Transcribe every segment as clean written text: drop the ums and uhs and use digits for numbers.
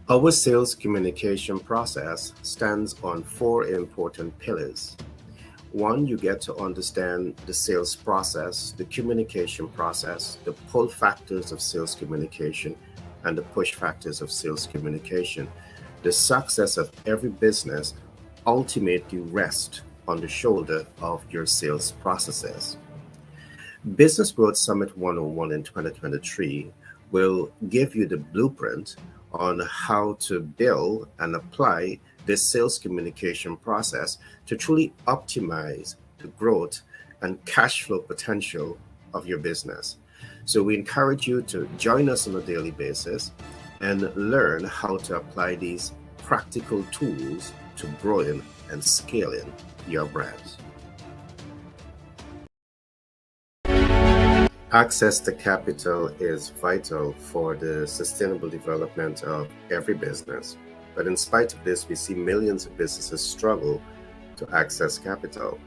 Our sales communication process stands on four important pillars. One, you get to understand the sales process, the communication process, the pull factors of sales communication, and the push factors of sales communication. The success of every business ultimately rests on the shoulder of your sales processes. Business Growth Summit 101 in 2023 will give you the blueprint on how to build and apply this sales communication process to truly optimize the growth and cash flow potential of your business. So, we encourage you to join us on a daily basis and learn how to apply these practical tools to growing and scaling your brands. Access to capital is vital for the sustainable development of every business. But in spite of this, we see millions of businesses struggle to access capital.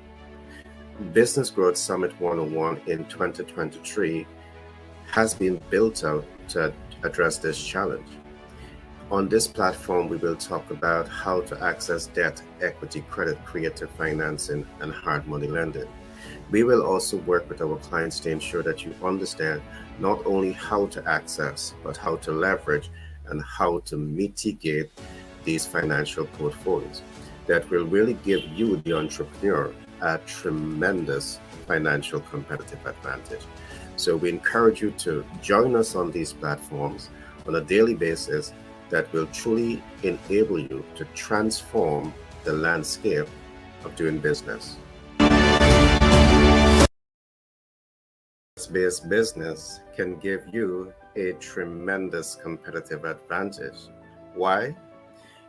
Business Growth Summit 101 in 2023 has been built out to address this challenge. On this platform, we will talk about how to access debt, equity, credit, creative financing, and hard money lending. We will also work with our clients to ensure that you understand not only how to access, but how to leverage and how to mitigate these financial portfolios that will really give you, the entrepreneur, a tremendous financial competitive advantage. So we encourage you to join us on these platforms on a daily basis that will truly enable you to transform the landscape of doing business. Based business can give you a tremendous competitive advantage. Why?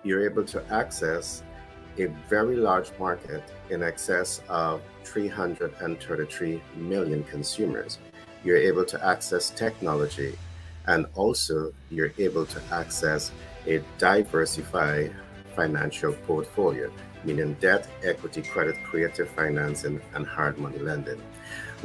You're able to access a very large market in excess of 333 million consumers. You're able to access technology, and also you're able to access a diversified financial portfolio, meaning debt, equity, credit, creative financing, and hard money lending.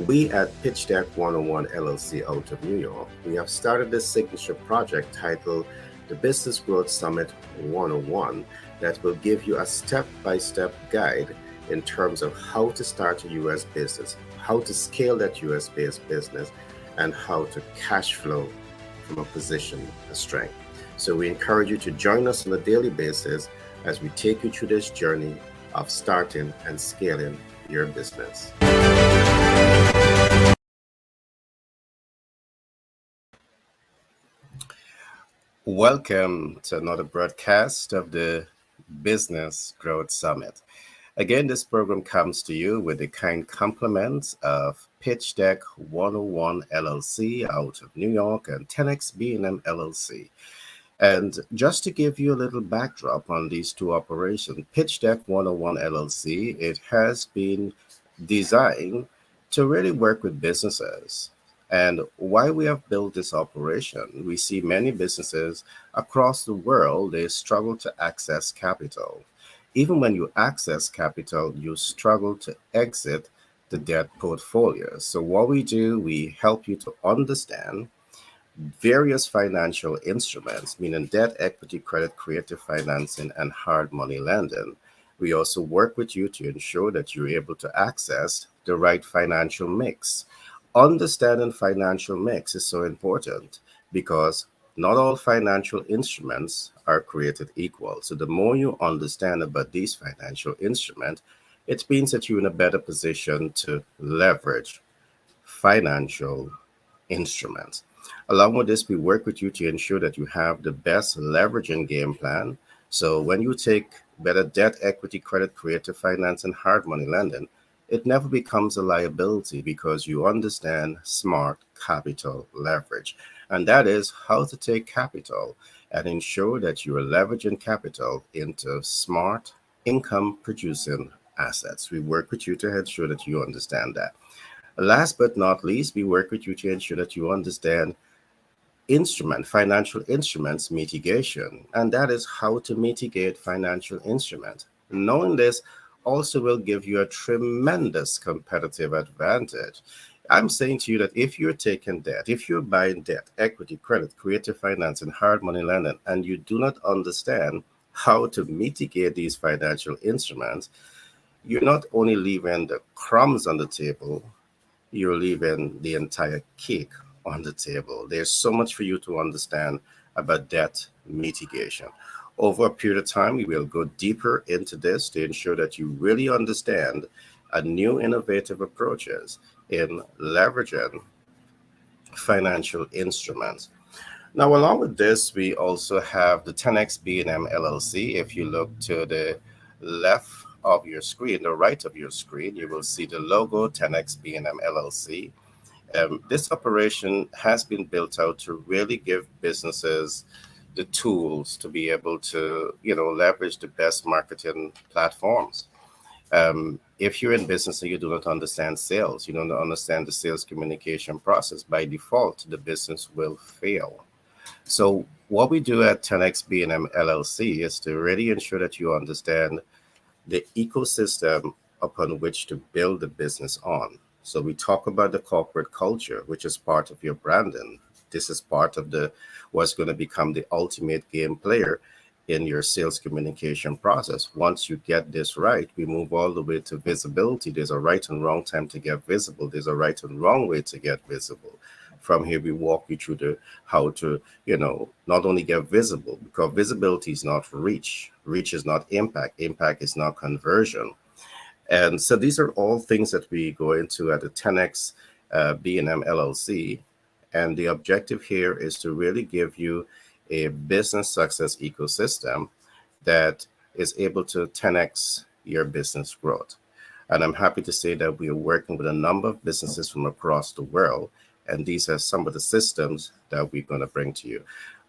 We at Pitch Deck 101 LLC out of New York, we have started this signature project titled the Business Growth Summit 101 that will give you a step-by-step guide in terms of how to start a US business, how to scale that US-based business, and how to cash flow from a position of strength. So we encourage you to join us on a daily basis as we take you through this journey of starting and scaling your business. Welcome to another broadcast of the Business Growth Summit. Again, this program comes to you with the kind compliments of Pitch Deck 101 LLC out of New York and 10X B&M LLC. And just to give you a little backdrop on these two operations, Pitch Deck 101 LLC, it has been designed to really work with businesses. And why we have built this operation, we see many businesses across the world, they struggle to access capital. Even when you access capital, you struggle to exit the debt portfolio. So what we do, we help you to understand various financial instruments, meaning debt, equity, credit, creative financing, and hard money lending. We also work with you to ensure that you're able to access the right financial mix. Understanding financial mix is so important because not all financial instruments are created equal. So the more you understand about these financial instruments, it means that you're in a better position to leverage financial instruments. Along with this, we work with you to ensure that you have the best leveraging game plan. So when you take better debt, equity, credit, creative finance, and hard money lending, it never becomes a liability because you understand smart capital leverage. And that is how to take capital and ensure that you are leveraging capital into smart income producing assets. We work with you to ensure that you understand that. Last but not least, we work with you to ensure that you understand financial instruments mitigation, and that is how to mitigate financial instruments. Knowing this also will give you a tremendous competitive advantage. I'm saying to you that if you're taking debt, if you're buying debt, equity, credit, creative finance, and hard money lending, and you do not understand how to mitigate these financial instruments, you're not only leaving the crumbs on the table, you're leaving the entire cake on the table. There's so much for you to understand about debt mitigation. Over a period of time, we will go deeper into this to ensure that you really understand a new innovative approaches in leveraging financial instruments. Now, along with this, we also have the 10x B&M LLC. If you look to the left of your screen, the right of your screen, you will see the logo 10x B&M LLC. This operation has been built out to really give businesses the tools to be able to, leverage the best marketing platforms. If you're in business and you do not understand sales, you don't understand the sales communication process, by default, the business will fail. So what we do at 10x B&M LLC is to really ensure that you understand the ecosystem upon which to build the business on. So we talk about the corporate culture, which is part of your branding. This is part of the what's going to become the ultimate game player in your sales communication process. Once you get this right, we move all the way to visibility. There's a right and wrong time to get visible. There's a right and wrong way to get visible. From here, we walk you through the how to, not only get visible, because visibility is not reach. Reach is not impact. Impact is not conversion. And so these are all things that we go into at the 10x B&M LLC. And the objective here is to really give you a business success ecosystem that is able to 10x your business growth. And I'm happy to say that we are working with a number of businesses from across the world. And these are some of the systems that we're going to bring to you.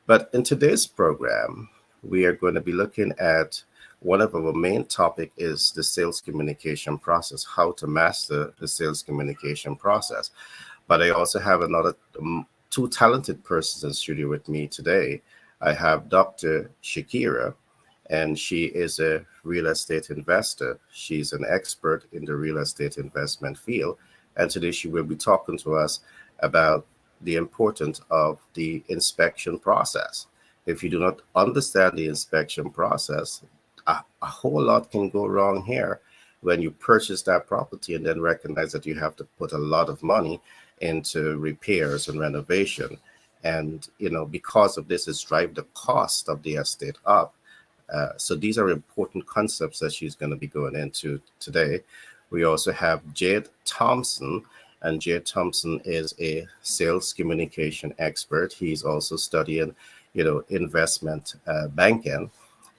But in today's program, we are going to be looking at one of our main topic is the sales communication process, how to master the sales communication process. But I also have another two talented persons in studio with me today. I have Dr. Shakira, and she is a real estate investor. She's an expert in the real estate investment field. And today she will be talking to us about the importance of the inspection process. If you do not understand the inspection process, a whole lot can go wrong here when you purchase that property and then recognize that you have to put a lot of money into repairs and renovation. And, because of this, it's drive the cost of the estate up. So these are important concepts that she's going to be going into today. We also have Jade Thompson, and Jade Thompson is a sales communication expert. He's also studying, investment banking,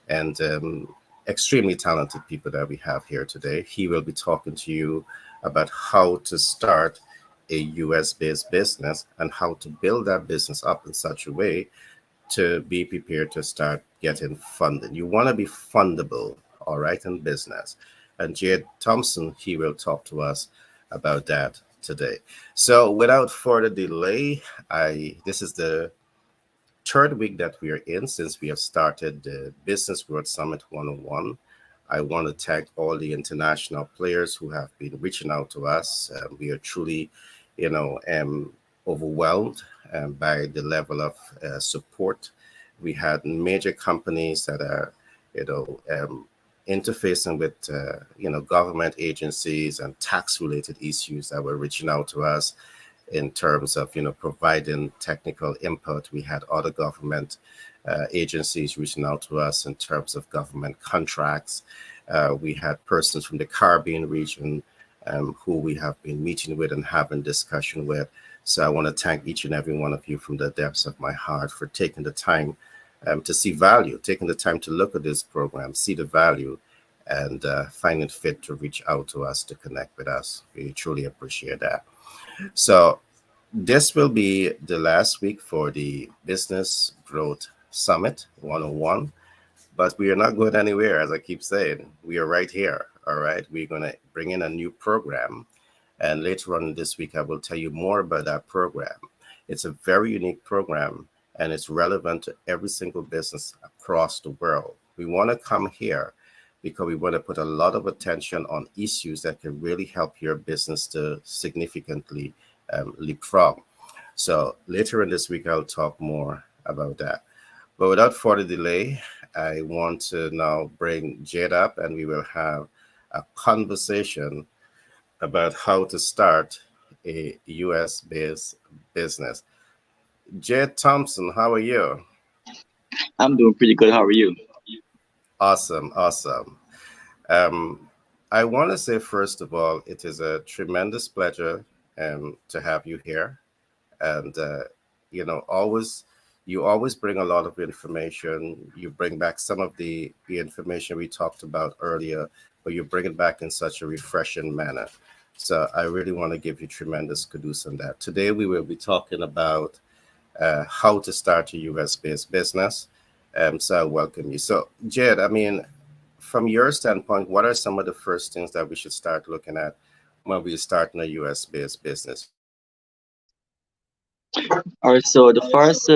and extremely talented people that we have here today. He will be talking to you about how to start a US-based business and how to build that business up in such a way to be prepared to start getting funding. You want to be fundable, all right, in business. And Jade Thompson, he will talk to us about that today. So without further delay, this is the third week that we are in since we have started the Business Growth Summit 101. I want to thank all the international players who have been reaching out to us. We are truly, overwhelmed by the level of support. We had major companies that are, interfacing with, government agencies and tax-related issues that were reaching out to us in terms of, providing technical input. We had other government agencies reaching out to us in terms of government contracts. We had persons from the Caribbean region who we have been meeting with and having discussion with. So I want to thank each and every one of you from the depths of my heart for taking the time to see value, taking the time to look at this program, see the value, and find it fit to reach out to us, to connect with us. We truly appreciate that. So this will be the last week for the Business Growth Summit 101, but we are not going anywhere. As I keep saying, we are right here. All right. We're going to bring in a new program. And later on this week, I will tell you more about that program. It's a very unique program, and it's relevant to every single business across the world. We want to come here because we want to put a lot of attention on issues that can really help your business to significantly leapfrog. So later in this week, I'll talk more about that. But without further delay, I want to now bring Jade up and we will have a conversation about how to start a US based business. Jade Thompson, how are you? I'm doing pretty good. How are you? Awesome, awesome. Um, I want to say, first of all, it is a tremendous pleasure to have you here. And, always, you always bring a lot of information. You bring back some of the information we talked about earlier, but you bring it back in such a refreshing manner. So I really want to give you tremendous kudos on that. Today, we will be talking about how to start a US based business. So I welcome you. So, Jed, I mean, from your standpoint, what are some of the first things that we should start looking at when we start in a US based business? All right, so the first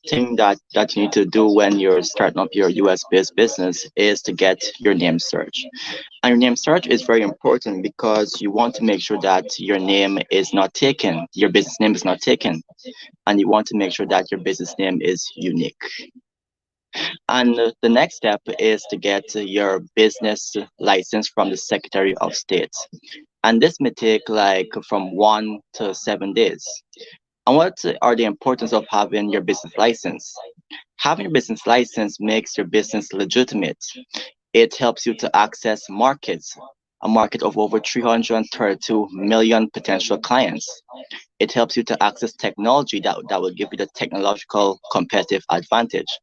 thing that you need to do when you're starting up your US-based business is to get your name search. And your name search is very important because you want to make sure that your name is not taken, your business name is not taken, and you want to make sure that your business name is unique. And the next step is to get your business license from the Secretary of State. And this may take like from 1 to 7 days. And what are the importance of having your business license? Having your business license makes your business legitimate. It helps you to access markets, a market of over 332 million potential clients. It helps you to access technology that will give you the technological competitive advantage.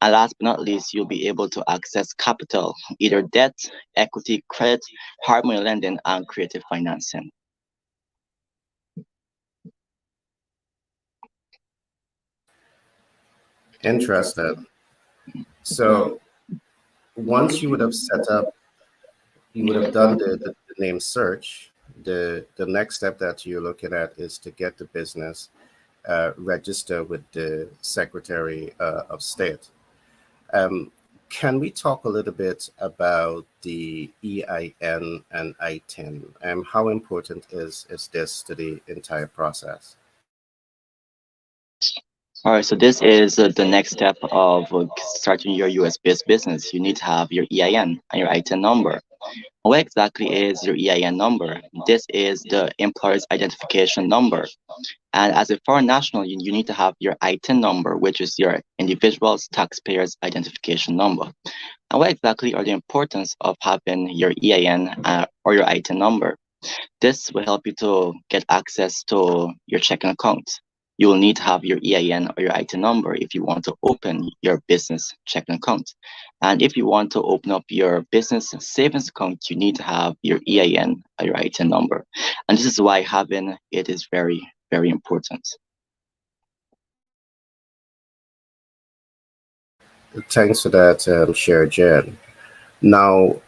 And last but not least, you'll be able to access capital, either debt, equity, credit, hard money lending, and creative financing. Interested. So once you would have set up, you would have done the name search. The next step that you're looking at is to get the business register with the Secretary of State. Um, can we talk a little bit about the EIN and ITIN? How important is this to the entire process? All right, so this is the next step of starting your US-based business. You need to have your EIN and your ITIN number. What exactly is your EIN number? This is the employer's identification number. And as a foreign national, you need to have your ITIN number, which is your individual's taxpayer's identification number. And what exactly are the importance of having your EIN or your ITIN number? This will help you to get access to your checking account. You will need to have your EIN or your ITIN number if you want to open your business checking account. And if you want to open up your business savings account, you need to have your EIN or your ITIN number. And this is why having it is very, very important. Thanks for that, share, Jed. Now,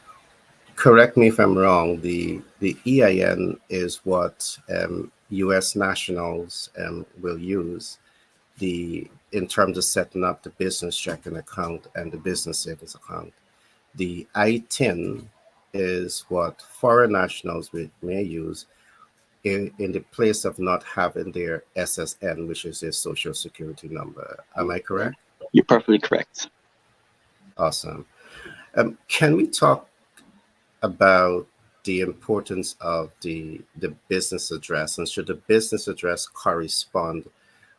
correct me if I'm wrong. The EIN is what U.S. nationals will use the in terms of setting up the business checking account and the business savings account. The ITIN is what foreign nationals may use in the place of not having their SSN, which is their social security number. Am I correct? You're perfectly correct. Awesome. Can we talk about the importance of the business address, and should the business address correspond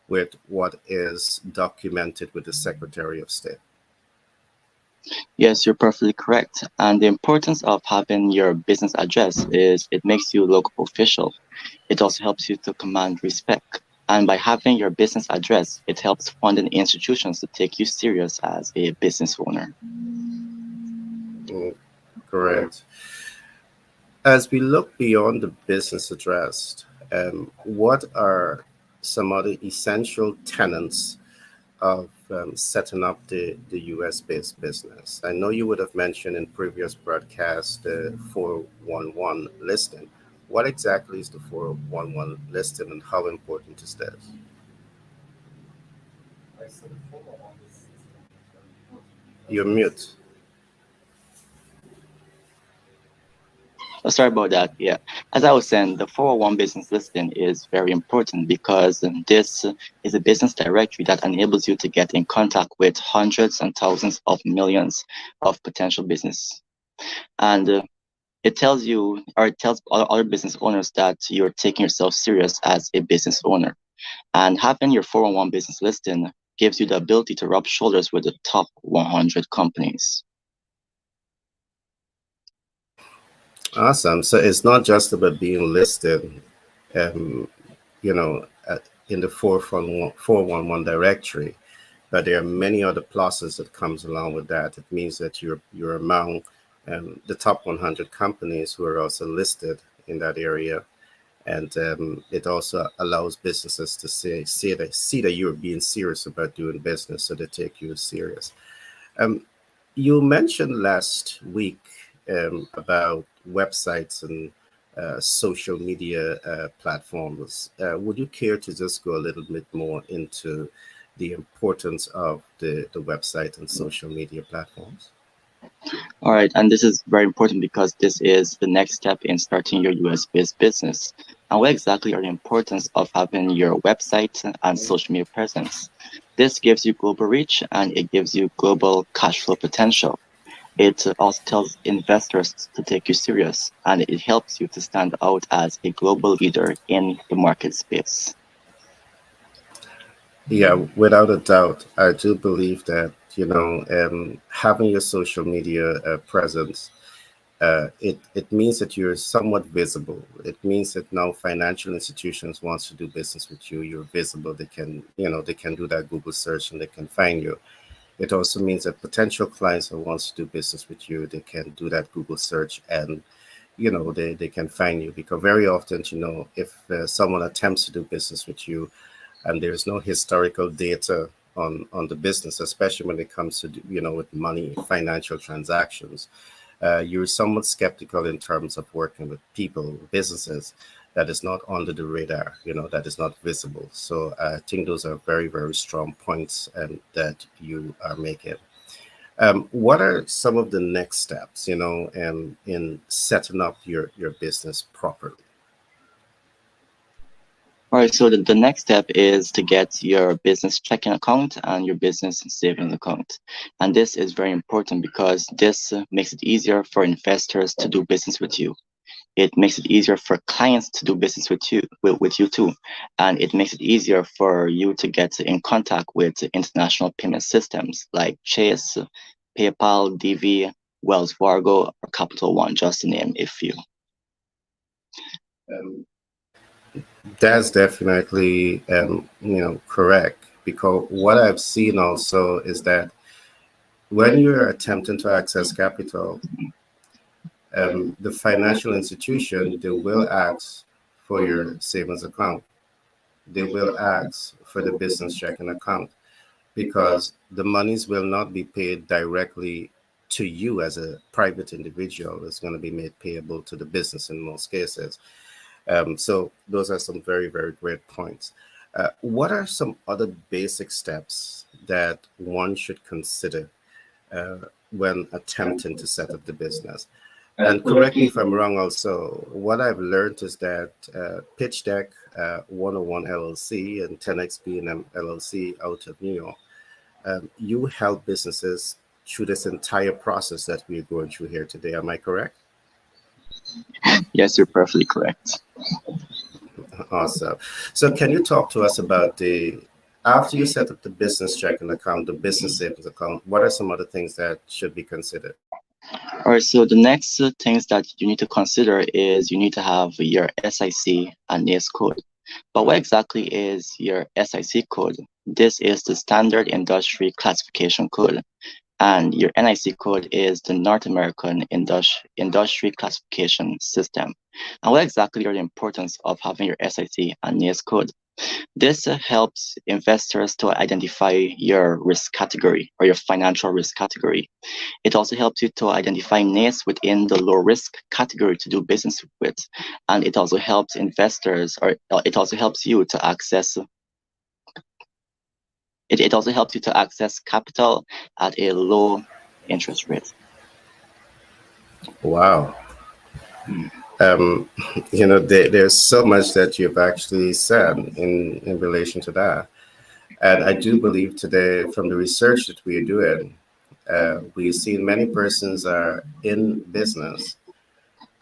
with what is documented with the Secretary of State? Yes, you're perfectly correct. And the importance of having your business address is it makes you look official. It also helps you to command respect. And by having your business address, it helps funding institutions to take you serious as a business owner. Mm, correct. As we look beyond the business address, what are some other essential tenets of setting up the US based business? I know you would have mentioned in previous broadcasts the 411 listing. What exactly is the 411 listing and how important is this? You're mute. Oh, sorry about that. Yeah. As I was saying, the 401 business listing is very important because this is a business directory that enables you to get in contact with hundreds and thousands of millions of potential business. And it tells you, or it tells other business owners that you're taking yourself serious as a business owner. And having your 401 business listing gives you the ability to rub shoulders with the top 100 companies. Awesome. So it's not just about being listed, um, in the 411 directory, but there are many other pluses that comes along with that. It means that you're among the top 100 companies who are also listed in that area, and it also allows businesses to see that you're being serious about doing business, so they take you serious. Um, you mentioned last week about websites and social media platforms. Would you care to just go a little bit more into the importance of the website and social media platforms? All right, and this is very important because this is the next step in starting your US-based business. And what exactly are the importance of having your website and social media presence? This gives you global reach and it gives you global cash flow potential. It also tells investors to take you serious and it helps you to stand out as a global leader in the market space. Yeah, without a doubt, I do believe that having your social media presence, it means that you're somewhat visible. It means that now financial institutions wants to do business with you. You're visible. They can do that Google search and they can find you. It also means that potential clients who wants to do business with you, they can do that Google search and they can find you, because very often if someone attempts to do business with you and there's no historical data on the business, especially when it comes to with money, financial transactions, you're somewhat skeptical in terms of working with people, businesses that is not under the radar, that is not visible. So I think those are very, very strong points and that you are making. What are some of the next steps, in setting up your business properly? All right, so the next step is to get your business checking account and your business savings account. And this is very important because this makes it easier for investors to do business with you. It makes it easier for clients to do business with you too. And it makes it easier for you to get in contact with international payment systems like Chase, PayPal, DV, Wells Fargo, or Capital One, just to name a few. That's definitely correct, because what I've seen also is that when you're attempting to access capital, the financial institution, they will ask for your savings account. They will ask for the business checking account, because the monies will not be paid directly to you as a private individual. It's going to be made payable to the business in most cases. So those are some very, very great points. What are some other basic steps that one should consider uh, when attempting to set up the business? And correct me if I'm wrong also, what I've learned is that Pitch Deck 101 LLC and 10X B&M LLC out of New York, you help businesses through this entire process that we're going through here today. Am I correct? Yes, you're perfectly correct. Awesome. So can you talk to us about after you set up the business checking account, the business savings account, what are some other things that should be considered? All right, so the next things that you need to consider is you need to have your SIC and NAICS code. But what exactly is your SIC code? This is the Standard Industry Classification Code. And your NIC code is the North American Industry Classification System. And what exactly are the importance of having your SIC and NAICS code? This helps investors to identify your risk category or your financial risk category. It also helps you to identify names within the low risk category to do business with. And it also helps investors, or it also helps you to access it also helps you to access capital at a low interest rate. Wow. Um, there's so much that you've actually said in relation to that. And I do believe today, from the research that we are doing, we've seen many persons are in business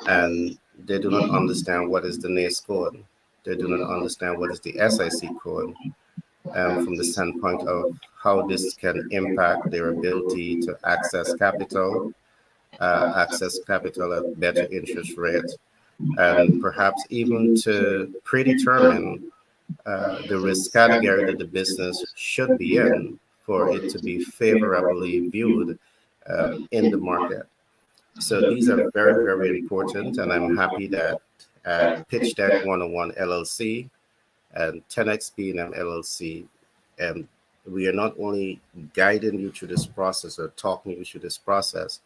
and they do not understand what is the NACE code. They do not understand what is the SIC code from the standpoint of how this can impact their ability to access capital at better interest rates, and perhaps even to predetermine the risk category that the business should be in for it to be favorably viewed in the market. So these are very, very important, and I'm happy that at Pitch Deck 101 LLC and 10X P&M LLC, and we are not only guiding you through this process or talking you through this process,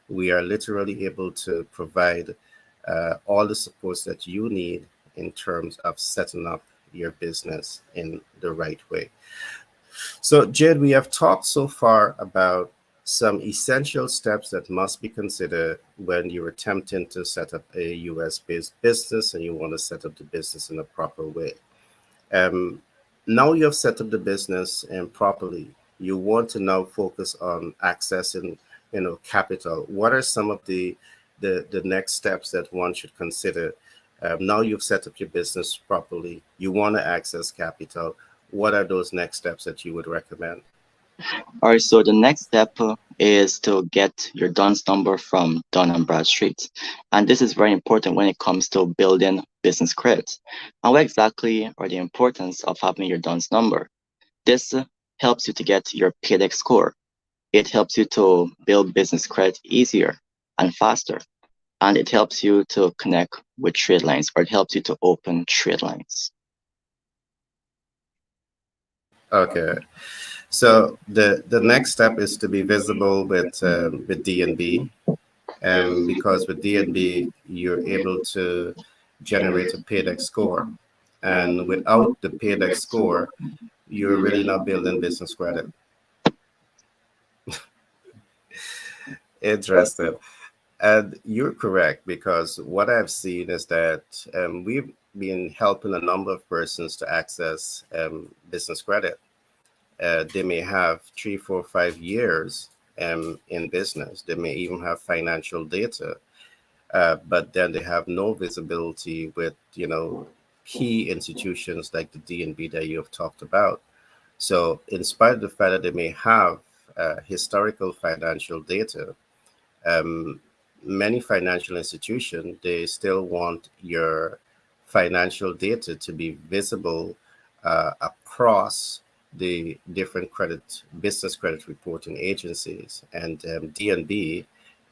we are literally able to provide all the supports that you need in terms of setting up your business in the right way. So, Jed, we have talked so far about some essential steps that must be considered when you're attempting to set up a US based business and you want to set up the business in a proper way. Um, Now you have set up the business and properly, you want to now focus on accessing, capital. What are some of the next steps that one should consider? Now you've set up your business properly. You want to access capital. What are those next steps that you would recommend? All right, so the next step is to get your DUNS number from Dun& and Bradstreet. And this is very important when it comes to building business credit. And what exactly are the importance of having your DUNS number? This helps you to get your PDX score. It helps you to build business credit easier and faster. And it helps you to connect with trade lines, or it helps you to open trade lines. Okay. So the next step is to be visible with DNB, because with DNB you're able to generate a PAYDEX score, and without the PAYDEX score, you're really not building business credit. Interesting. And you're correct, because what I've seen is that we've been helping a number of persons to access business credit. They may have 3, 4, 5 years in business. They may even have financial data, but then they have no visibility with, key institutions like the DNB that you have talked about. So, in spite of the fact that they may have historical financial data, um, many financial institutions, they still want your financial data to be visible across the different business credit reporting agencies, and DNB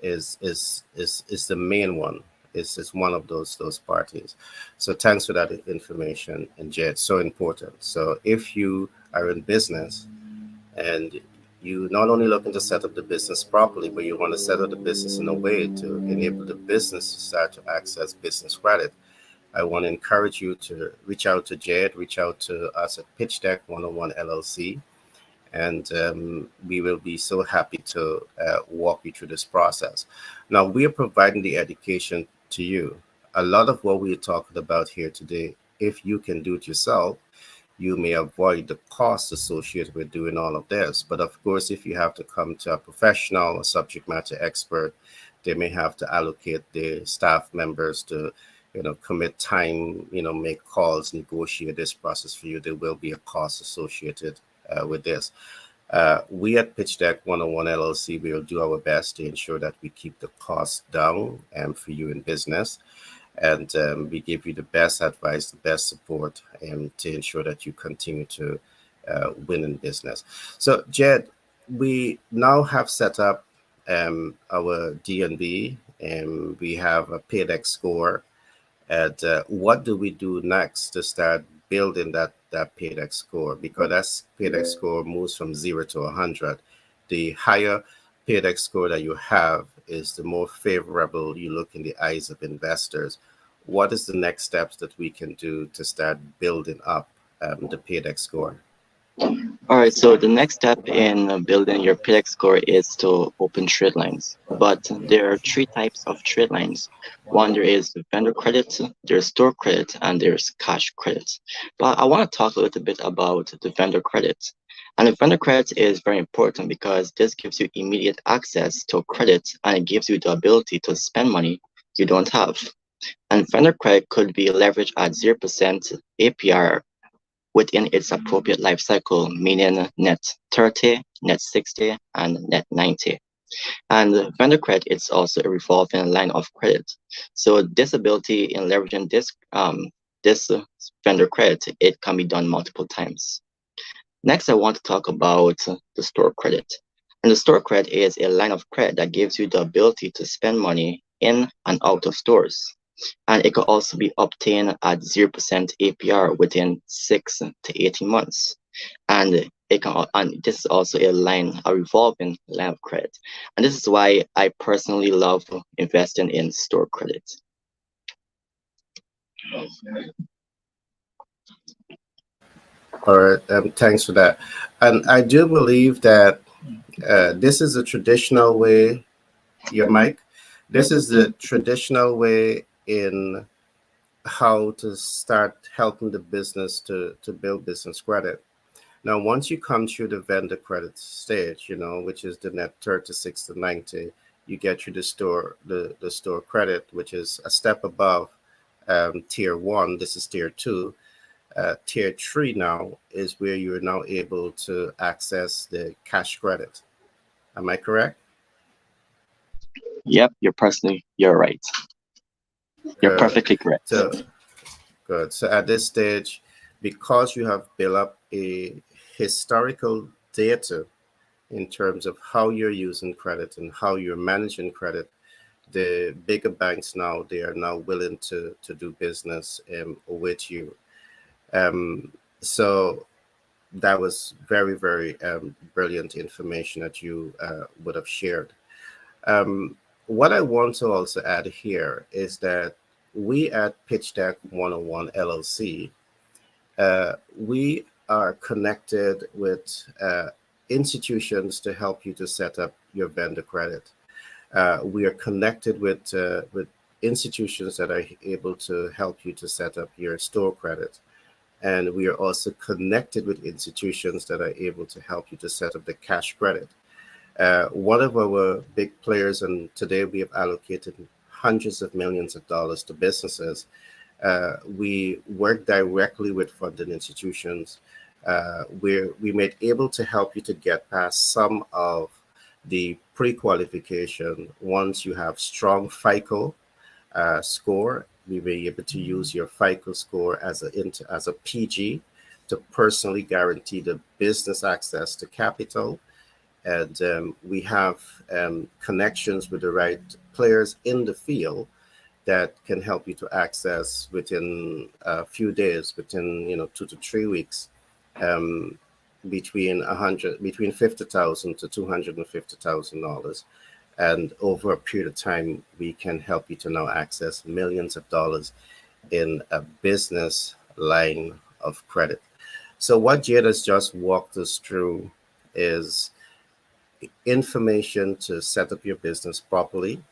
is the main one. Is one of those parties. So thanks for that information, and Jay, it's so important. So if you are in business and you not only looking to set up the business properly, but you want to set up the business in a way to enable the business to start to access business credit, I want to encourage you to reach out to Jed, reach out to us at Pitch Deck 101 LLC, and we will be so happy to walk you through this process. Now, we are providing the education to you. A lot of what we're talking about here today, if you can do it yourself, you may avoid the costs associated with doing all of this. But of course, if you have to come to a professional, a subject matter expert, they may have to allocate the staff members to, commit time, make calls, negotiate this process for you. There will be a cost associated with this. We at Pitch Deck 101 LLC will do our best to ensure that we keep the costs down for you in business, and we give you the best advice, the best support, to ensure that you continue to win in business. So, Jed, we now have set up our DNB, and we have a PAYDEX score. And what do we do next to start building that PAYDEX score? Because that PAYDEX score moves from 0 to 100. The higher PAYDEX score that you have is the more favorable you look in the eyes of investors. What is the next steps that we can do to start building up the PAYDEX score? All right, so the next step in building your PDX score is to open trade lines. But there are three types of trade lines. One, there is vendor credit, there's store credit, and there's cash credit. But I want to talk a little bit about the vendor credit. And the vendor credit is very important because this gives you immediate access to credit and it gives you the ability to spend money you don't have. And vendor credit could be leveraged at 0% APR within its appropriate life cycle, meaning net 30, net 60, and net 90. And vendor credit is also a revolving line of credit. So this ability in leveraging this vendor credit, it can be done multiple times. Next, I want to talk about the store credit. And the store credit is a line of credit that gives you the ability to spend money in and out of stores. And it could also be obtained at 0% APR within 6 to 18 months. And and this is also a revolving line of credit. And this is why I personally love investing in store credit. All right, thanks for that. And I do believe that this is a traditional way, your mic, this is the traditional way in how to start helping the business to build business credit. Now, once you come through the vendor credit stage, which is the net 36 to 90, you get through the store credit, which is a step above tier one. This is tier two. Tier three now is where you're now able to access the cash credit. Am I correct? Yep, you're right. You're Good. perfectly correct. So good. So at this stage, because you have built up a historical data in terms of how you're using credit and how you're managing credit, the bigger banks now, they are now willing to do business with you. Um, so that was very, very brilliant information that you would have shared. Um, what I want to also add here is that we at Pitch Deck 101 LLC, we are connected with institutions to help you to set up your vendor credit. We are connected with institutions that are able to help you to set up your store credit. And we are also connected with institutions that are able to help you to set up the cash credit. One of our big players, and today we have allocated hundreds of millions of dollars to businesses. We work directly with funding institutions. We made able to help you to get past some of the pre-qualification. Once you have strong FICO score, we may be able to use your FICO score as a PG to personally guarantee the business access to capital. And we have connections with the right players in the field that can help you to access within a few days, within 2 to 3 weeks, um, between 50,000 to $250,000, and over a period of time, we can help you to now access millions of dollars in a business line of credit. So what Jade has just walked us through is information to set up your business properly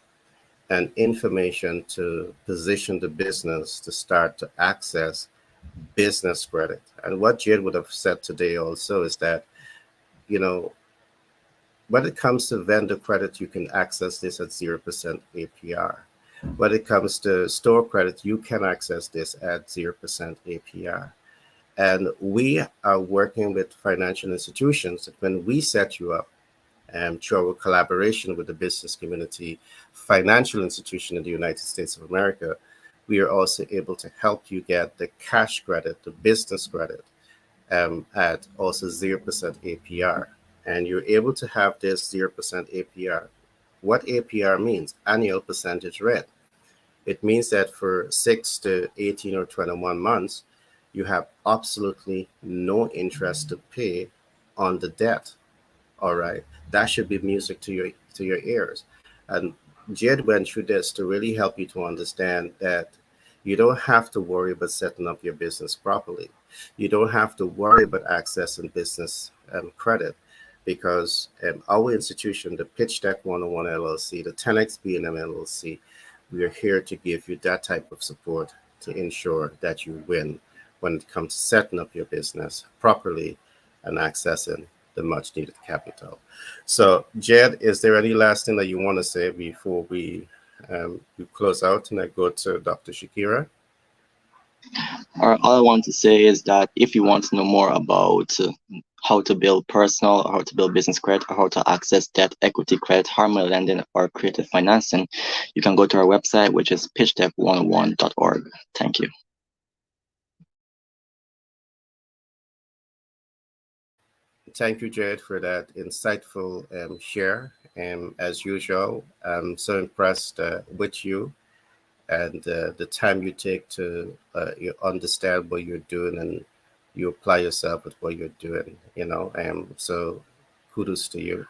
and information to position the business to start to access business credit. And what Jade would have said today also is that, you know, when it comes to vendor credit, you can access this at 0% APR. When it comes to store credit, you can access this at 0% APR. And we are working with financial institutions that when we set you up, through our collaboration with the business community financial institution in the United States of America, we are also able to help you get the cash credit, the business credit, at also 0% APR. And you're able to have this 0% APR. What APR means? Annual percentage rate. It means that for 6 to 18 or 21 months, you have absolutely no interest to pay on the debt. All right, that should be music to your ears. And Jed went through this to really help you to understand that You don't have to worry about setting up your business properly. You don't have to worry about accessing business credit because our institution, the Pitch Deck 101 LLC, the 10X B&M LLC, we are here to give you that type of support to ensure that you win when it comes to setting up your business properly and accessing the much needed capital. So, Jed, is there any last thing that you want to say before we close out and I go to Dr. Shakira? Or all I want to say is that if you want to know more about how to build personal or how to build business credit or how to access debt, equity, credit, harmony lending, or creative financing, you can go to our website, which is pitchtech101.org. Thank you. Thank you, Jed, for that insightful share. And as usual, I'm so impressed with you and the time you take to you understand what you're doing and you apply yourself with what you're doing, so kudos to you.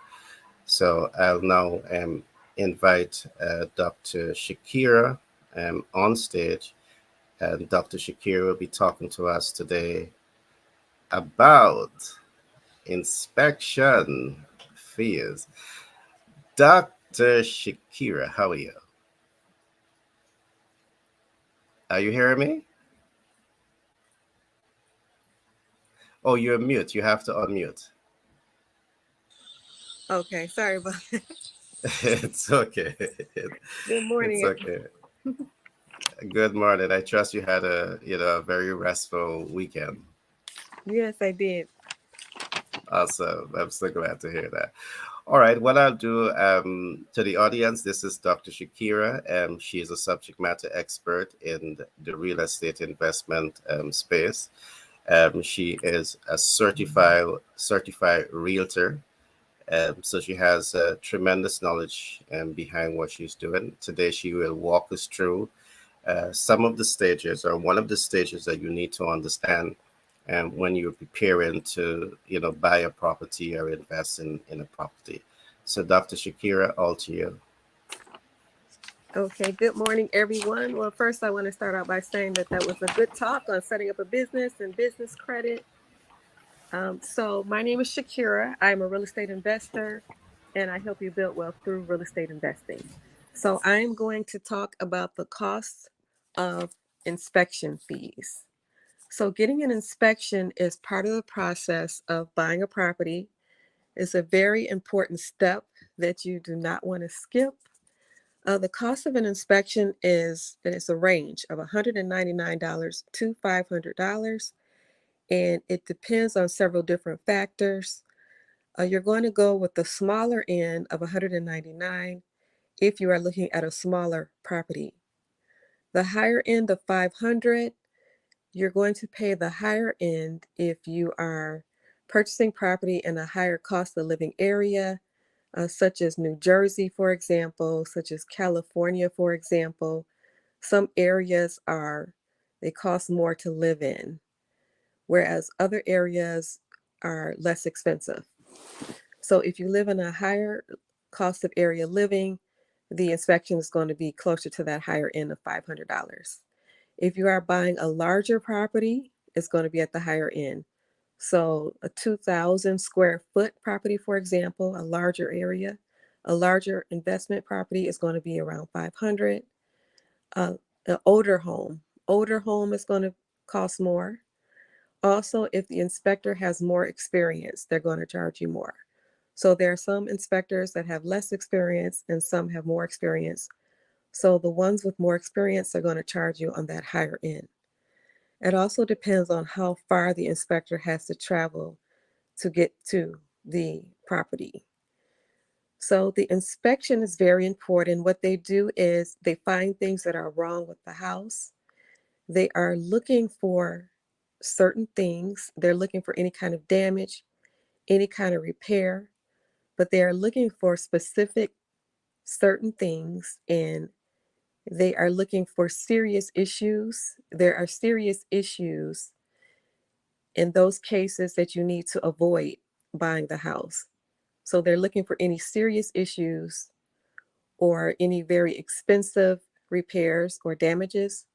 So I'll now invite Dr. Shakira on stage, and Dr. Shakira will be talking to us today about inspection fees. Dr. Shakira, how are you? Are you hearing me? Oh, you're mute. You have to unmute. Okay, sorry about that. It's okay. Good It's morning. okay. Good morning. I trust you had a very restful weekend. Yes, I did. Awesome. I'm so glad to hear that. All right. What I'll do to the audience, this is Dr. Shakira. She is a subject matter expert in the real estate investment space. She is a certified realtor. So she has tremendous knowledge behind what she's doing. Today, she will walk us through some of the stages or one of the stages that you need to understand when you're preparing to buy a property or invest in a property. So Dr. Shakira, all to you. Okay, good morning, everyone. Well, first, I want to start out by saying that was a good talk on setting up a business and business credit. So, my name is Shakira. I'm a real estate investor, and I help you build wealth through real estate investing. So, I'm going to talk about the costs of inspection fees. So, getting an inspection is part of the process of buying a property. It's a very important step that you do not want to skip. The cost of an inspection is it's a range of $199 to $500, and it depends on several different factors. You're going to go with the smaller end of 199 if you are looking at a smaller property. The higher end of 500, you're going to pay the higher end if you are purchasing property in a higher cost of living area, such as New Jersey, for example, such as California, for example. Some areas they cost more to live in, whereas other areas are less expensive. So if you live in a higher cost of area living, the inspection is going to be closer to that higher end of $500. If you are buying a larger property, it's going to be at the higher end. So a 2,000 square foot property, for example, a larger area, a larger investment property is going to be around 500. An older home is going to cost more. Also, if the inspector has more experience, they're going to charge you more. So there are some inspectors that have less experience and some have more experience. So the ones with more experience are going to charge you on that higher end. It also depends on how far the inspector has to travel to get to the property. So the inspection is very important. What they do is they find things that are wrong with the house. They are looking for certain things. They're looking for any kind of damage, any kind of repair, but they are looking for specific certain things, and they are looking for serious issues. There are serious issues in those cases that you need to avoid buying the house. So they're looking for any serious issues or any very expensive repairs or damages.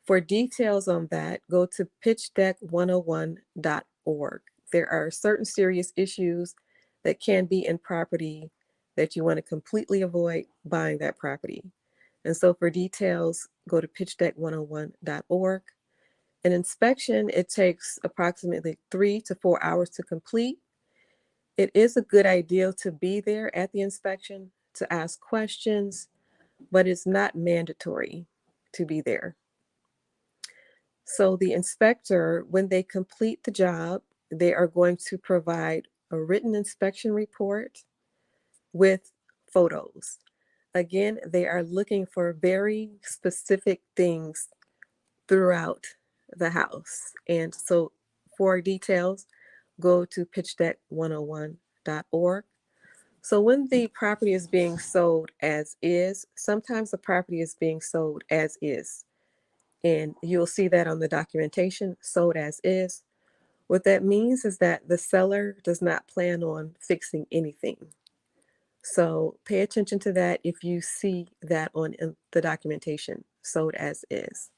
For details on that, go to pitchdeck101.org. There are certain serious issues that can be in property that you want to completely avoid buying that property. And so for details, go to pitchdeck101.org. An inspection, it takes approximately 3 to 4 hours to complete. It is a good idea to be there at the inspection to ask questions, but it's not mandatory to be there. So the inspector, when they complete the job, they are going to provide a written inspection report with photos. Again, they are looking for very specific things throughout the house. And so for details, go to pitchdeck101.org. So when the property is being sold as is, sometimes the property is being sold as is. And you'll see that on the documentation, sold as is. What that means is that the seller does not plan on fixing anything. So pay attention to that if you see that on the documentation, sold as is.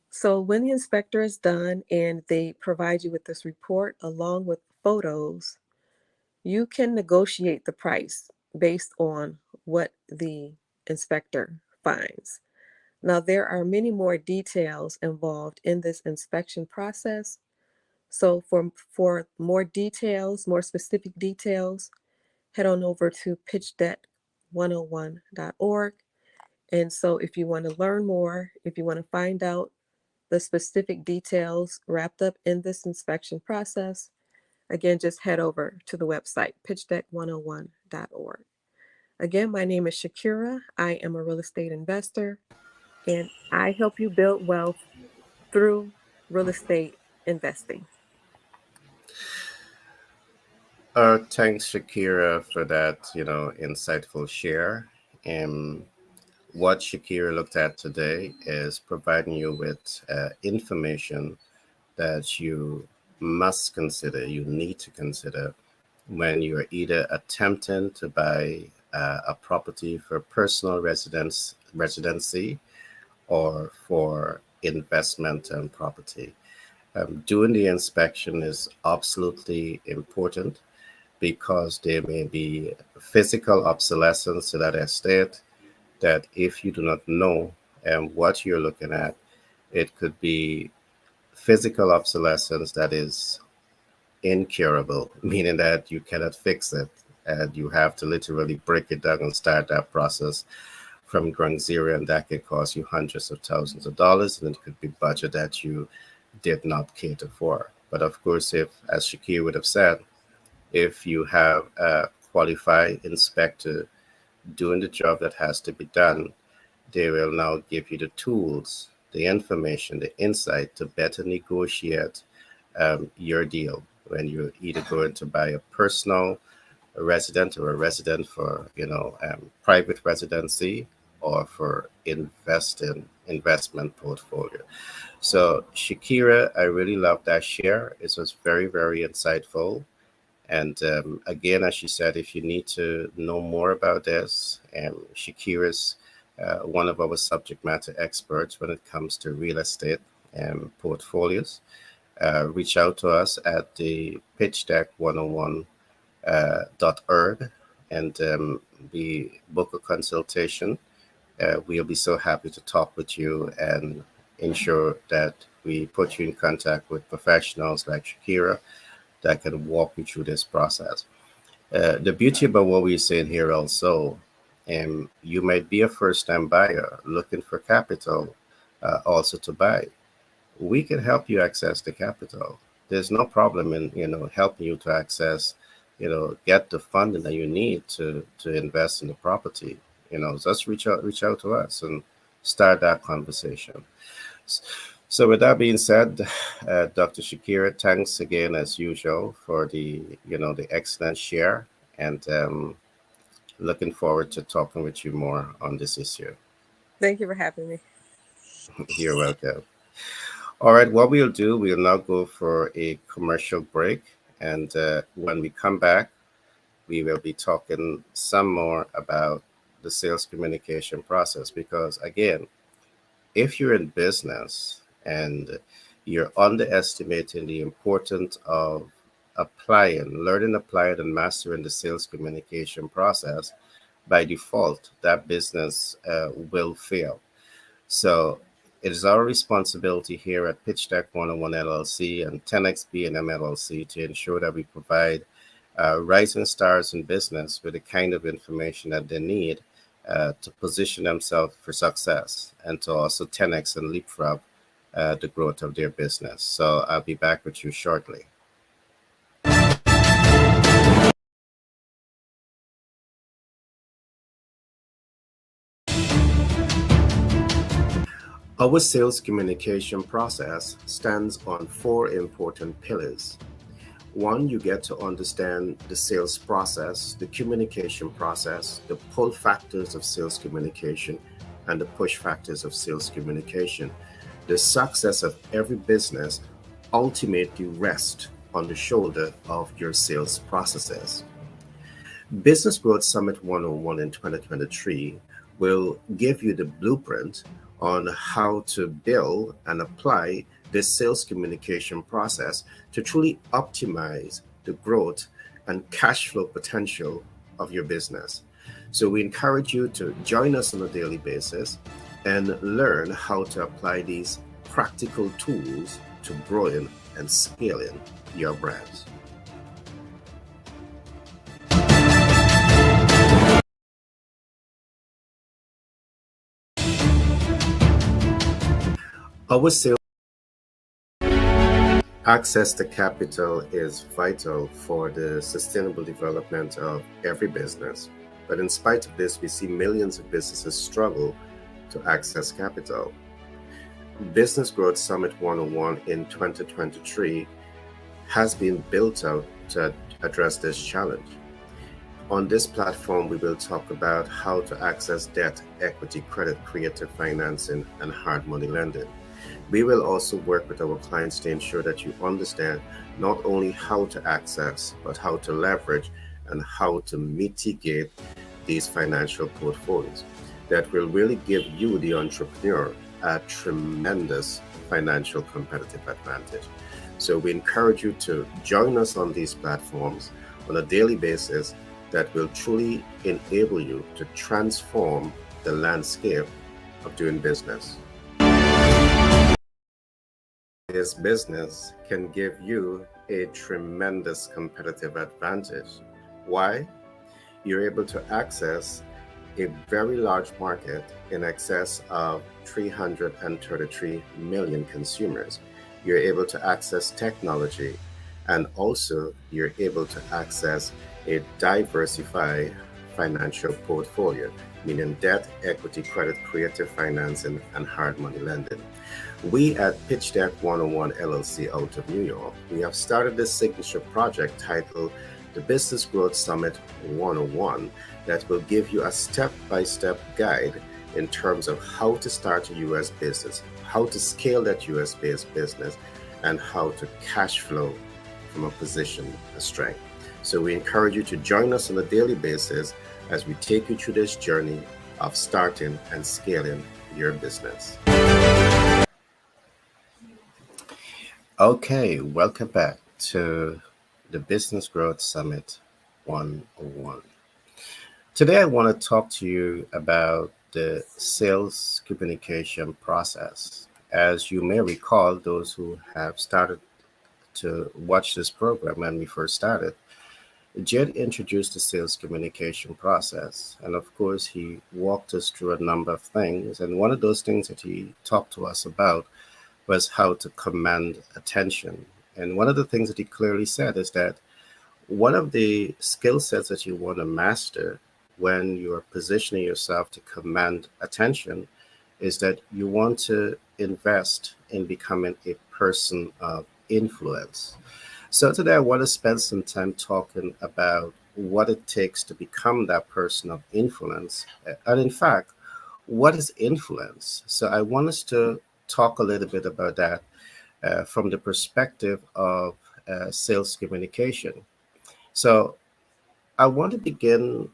So when the inspector is done and they provide you with this report along with photos, you can negotiate the price based on what the inspector finds. Now, there are many more details involved in this inspection process. So for more details, more specific details, head on over to pitchdeck101.org. And so if you want to learn more, if you want to find out the specific details wrapped up in this inspection process, again, just head over to the website, pitchdeck101.org. Again, my name is Shakira. I am a real estate investor, and I help you build wealth through real estate investing. Thanks, Shakira, for that, insightful share. And what Shakira looked at today is providing you with information that you must consider, you need to consider when you're either attempting to buy a property for personal residency or for investment and property. Doing the inspection is absolutely important because there may be physical obsolescence to that estate that if you do not know what you're looking at, it could be physical obsolescence that is incurable, meaning that you cannot fix it and you have to literally break it down and start that process from ground zero, and that could cost you hundreds of thousands of dollars, and it could be budget that you did not cater for. But of course, if, as Shakir would have said, if you have a qualified inspector doing the job that has to be done, they will now give you the tools, the information, the insight to better negotiate your deal when you're either going to buy a personal resident or a resident for private residency or for investment portfolio. So Shakira, I really love that share. It was very, very insightful. And again, as she said, if you need to know more about this, Shakira's one of our subject matter experts when it comes to real estate and portfolios. Reach out to us at the pitchdeck101.org and we book a consultation. We'll be so happy to talk with you and ensure that we put you in contact with professionals like Shakira that can walk you through this process. The beauty about what we're saying here also, you might be a first-time buyer looking for capital also to buy. We can help you access the capital. There's no problem in helping you to access, get the funding that you need to invest in the property. Just reach out to us and start that conversation. So with that being said, Dr. Shakira, thanks again as usual for the excellent share, and looking forward to talking with you more on this issue. Thank you for having me. You're welcome. All right, what we'll do, we'll now go for a commercial break, and when we come back, we will be talking some more about the sales communication process, because again, if you're in business and you're underestimating the importance of learning, applying, and mastering the sales communication process, by default, that business will fail. So it is our responsibility here at Pitch Deck 101 LLC and 10X B&M LLC to ensure that we provide rising stars in business with the kind of information that they need to position themselves for success and to also 10X and leapfrog the growth of their business. So I'll be back with you shortly. Our sales communication process stands on four important pillars. One, you get to understand the sales process, the communication process, the pull factors of sales communication, and the push factors of sales communication. The success of every business ultimately rests on the shoulder of your sales processes. Business Growth Summit 101 in 2023 will give you the blueprint on how to build and apply this sales communication process to truly optimize the growth and cash flow potential of your business. So we encourage you to join us on a daily basis and learn how to apply these practical tools to growing and scaling your brands. Our sales access to capital is vital for the sustainable development of every business. But in spite of this, we see millions of businesses struggle to access capital. Business Growth Summit 101 in 2023 has been built out to address this challenge. On this platform, we will talk about how to access debt, equity, credit, creative financing, and hard money lending. We will also work with our clients to ensure that you understand not only how to access, but how to leverage and how to mitigate these financial portfolios that will really give you, the entrepreneur, a tremendous financial competitive advantage. So we encourage you to join us on these platforms on a daily basis that will truly enable you to transform the landscape of doing business. This business can give you a tremendous competitive advantage. Why? You're able to access a very large market in excess of 333 million consumers. You're able to access technology, and also you're able to access a diversified financial portfolio, meaning debt, equity, credit, creative financing, and hard money lending. We at Pitch Deck 101 LLC out of New York, we have started this signature project titled the Business Growth Summit 101 that will give you a step-by-step guide in terms of how to start a US business, how to scale that US-based business, and how to cash flow from a position of strength. So we encourage you to join us on a daily basis as we take you through this journey of starting and scaling your business. Okay, welcome back to the Business Growth Summit 101. Today I want to talk to you about the sales communication process. As you may recall, those who have started to watch this program when we first started, Jed introduced the sales communication process. And of course, he walked us through a number of things. And one of those things that he talked to us about was how to command attention. And one of the things that he clearly said is that one of the skill sets that you want to master when you're positioning yourself to command attention is that you want to invest in becoming a person of influence. So today I want to spend some time talking about what it takes to become that person of influence. And in fact, what is influence? So I want us to talk a little bit about that from the perspective of sales communication. So I want to begin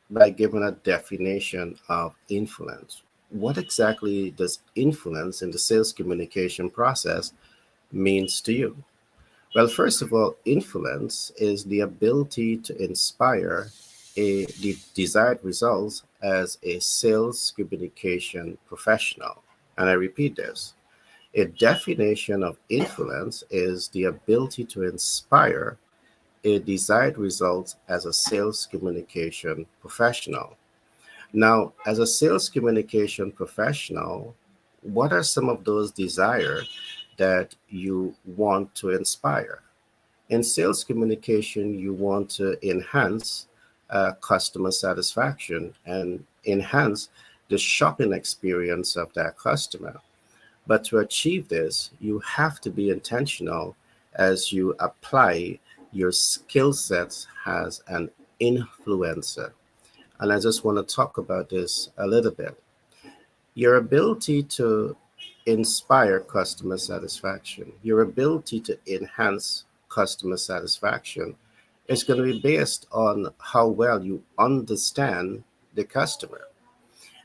by giving a definition of influence. what exactly does influence in the sales communication process means to you? Well, first of all, influence is the ability to inspire the desired results as a sales communication professional. And I repeat this. A definition of influence is the ability to inspire a desired result as a sales communication professional. Now, as a sales communication professional, what are some of those desires that you want to inspire? In sales communication, you want to enhance customer satisfaction and enhance the shopping experience of that customer. But to achieve this, you have to be intentional as you apply your skill sets as an influencer. And I just want to talk about this a little bit. Your ability to inspire customer satisfaction, your ability to enhance customer satisfaction is going to be based on how well you understand the customer.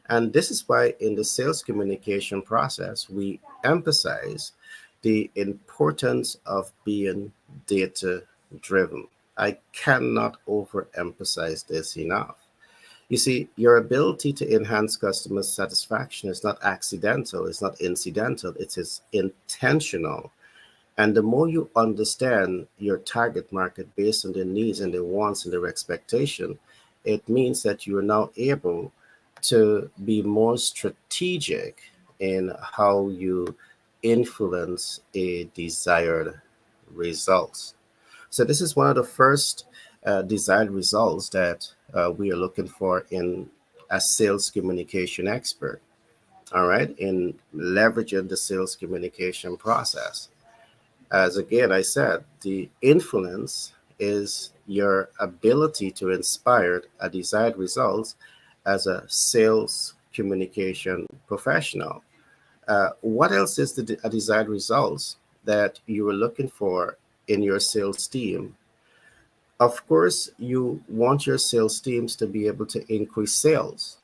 And this is why in the sales communication process, we emphasize the importance of being data driven. I cannot overemphasize this enough. You see, your ability to enhance customer satisfaction is not accidental, it's not incidental, it is intentional. And the more you understand your target market based on their needs and their wants and their expectation, it means that you are now able to be more strategic in how you influence a desired result. So this is one of the first desired results that we are looking for in a sales communication expert. All right, in leveraging the sales communication process. As again I said, the influence is your ability to inspire a desired result as a sales communication professional. What else is a desired result that you are looking for in your sales team? Of course, you want your sales teams to be able to increase sales.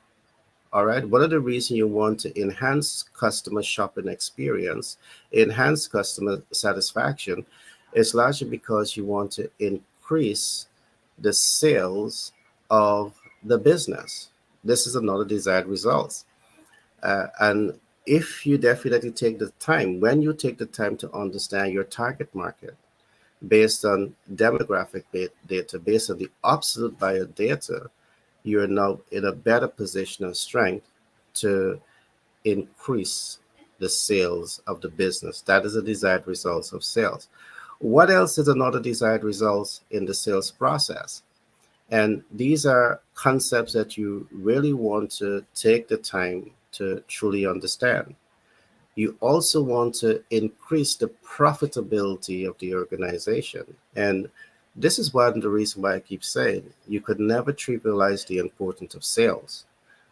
All right. One of the reasons you want to enhance customer shopping experience, enhance customer satisfaction, is largely because you want to increase the sales of the business. This is another desired result. And if you definitely take the time, when you take the time to understand your target market, based on demographic data, based on the absolute buyer data, you're now in a better position of strength to increase the sales of the business. That is a desired result of sales. What else is another desired result in the sales process? And these are concepts that you really want to take the time to truly understand. You also want to increase the profitability of the organization. And this is one of the reasons why I keep saying you could never trivialize the importance of sales.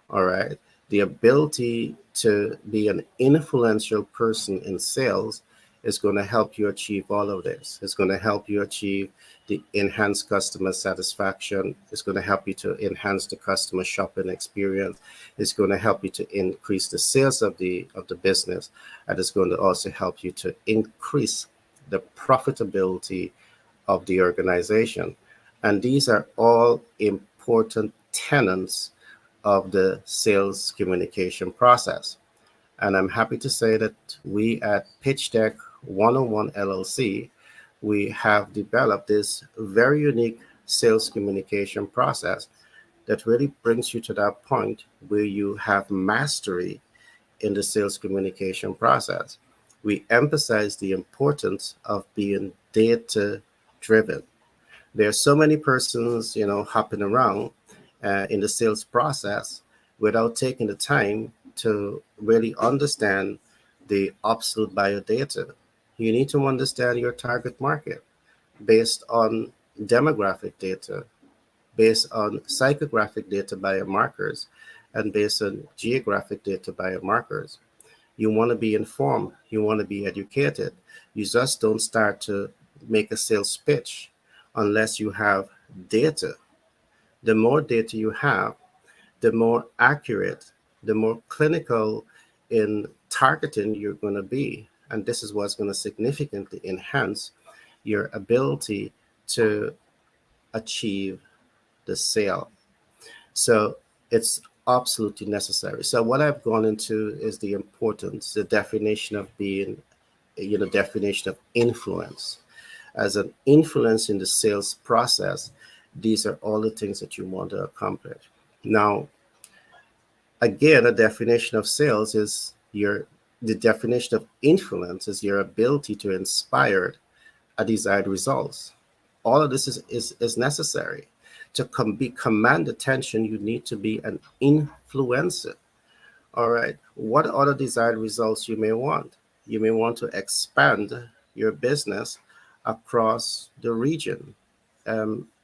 All right. The ability to be an influential person in sales is going to help you achieve all of this. It's going to help you achieve the enhanced customer satisfaction. It's going to help you to enhance the customer shopping experience. It's going to help you to increase the sales of the business, and it's going to also help you to increase the profitability of the organization. And these are all important tenets of the sales communication process. And I'm happy to say that we at Pitch Deck 101 LLC, we have developed this very unique sales communication process that really brings you to that point where you have mastery in the sales communication process. We emphasize the importance of being data driven. There are so many persons, hopping around in the sales process without taking the time to really understand the absolute buyer data. You need to understand your target market based on demographic data, based on psychographic data biomarkers, and based on geographic data biomarkers. You want to be informed, you want to be educated. You just don't start to make a sales pitch unless you have data. The more data you have, the more accurate the more clinical in targeting you're going to be. And this is what's going to significantly enhance your ability to achieve the sale. So it's absolutely necessary. So what I've gone into is the importance, the definition of being, definition of influence. As an influence in the sales process, these are all the things that you want to accomplish. Now, again, a definition of sales is the definition of influence is your ability to inspire a desired results. All of this is necessary. To command attention, you need to be an influencer. All right. What other desired results you may want? You may want to expand your business across the region.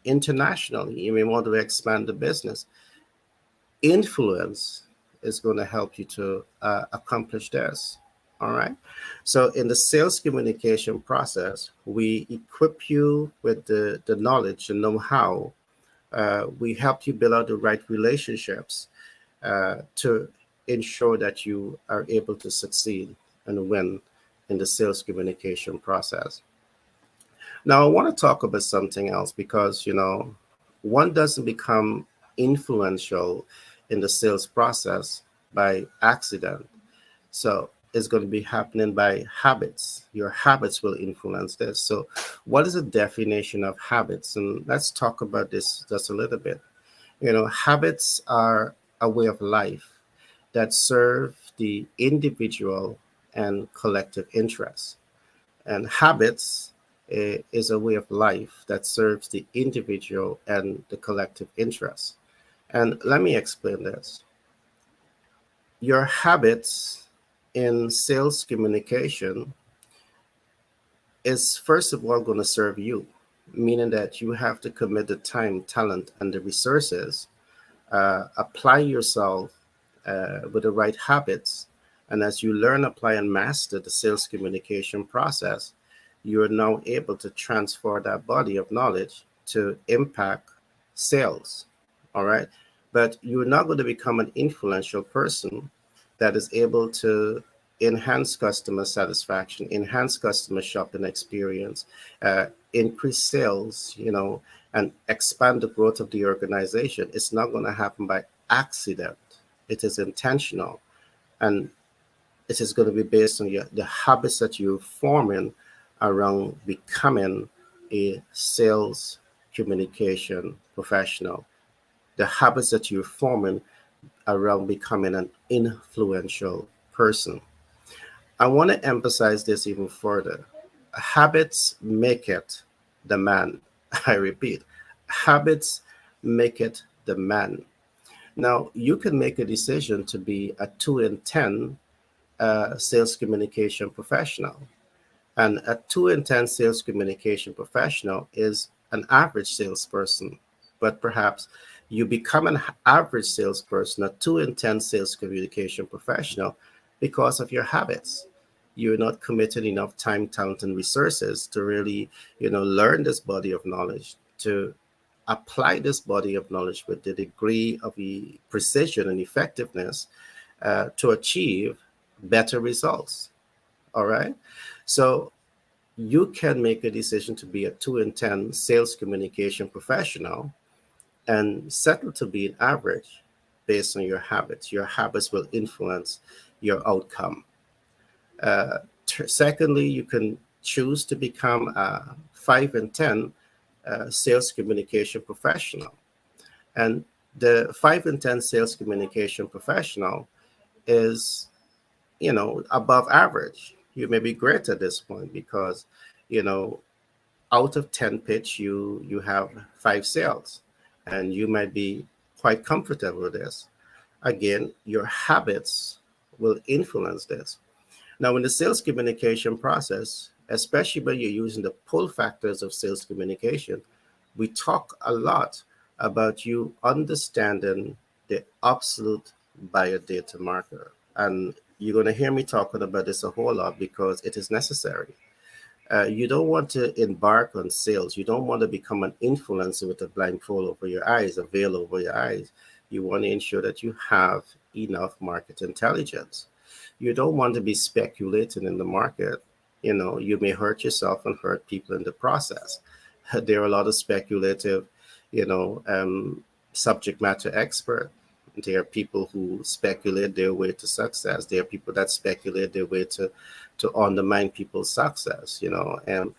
Internationally, you may want to expand the business. Influence is going to help you to accomplish this. All right. So in the sales communication process, we equip you with the knowledge and know-how. We help you build out the right relationships to ensure that you are able to succeed and win in the sales communication process. Now, I want to talk about something else because, one doesn't become influential in the sales process by accident. So it's going to be happening by habits. Your habits will influence this. So, what is the definition of habits? And let's talk about this just a little bit. Habits are a way of life that serve the individual and collective interests. And habits is a way of life that serves the individual and the collective interests. And let me explain this. Your habits in sales communication is first of all going to serve you, meaning that you have to commit the time, talent, and the resources, apply yourself with the right habits. And as you learn, apply, and master the sales communication process, you are now able to transfer that body of knowledge to impact sales. All right. But you're not going to become an influential person that is able to enhance customer satisfaction, enhance customer shopping experience, increase sales, and expand the growth of the organization. It's not going to happen by accident. It is intentional. And it is going to be based on the habits that you're forming around becoming a sales communication professional, the habits that you're forming around becoming an influential person. I want to emphasize this even further. Habits make it the man. I repeat, habits make it the man. Now, you can make a decision to be a 2 in 10 sales communication professional. And a 2 in 10 sales communication professional is an average salesperson. But perhaps you become an average salesperson, a 2 in 10 sales communication professional, because of your habits. You're not committed enough time, talent, and resources to really, learn this body of knowledge, to apply this body of knowledge with the degree of precision and effectiveness to achieve better results. All right. So you can make a decision to be a 2 in 10 sales communication professional and settle to be an average based on your habits. Your habits will influence your outcome. Secondly, you can choose to become a 5 in 10 sales communication professional. And the 5 in 10 sales communication professional is, above average. You may be great at this point because, out of 10 pitch, you have 5 sales, and you might be quite comfortable with this. Again, your habits will influence this. Now, in the sales communication process, especially when you're using the pull factors of sales communication, we talk a lot about you understanding the absolute buyer data marker. And you're going to hear me talking about this a whole lot because it is necessary. You don't want to embark on sales. You don't want to become an influencer with a blindfold over your eyes, a veil over your eyes. You want to ensure that you have enough market intelligence. You don't want to be speculating in the market. You may hurt yourself and hurt people in the process. There are a lot of speculative, you know, um, subject matter expert. There are people who speculate their way to success. There are people that speculate their way to undermine people's success. And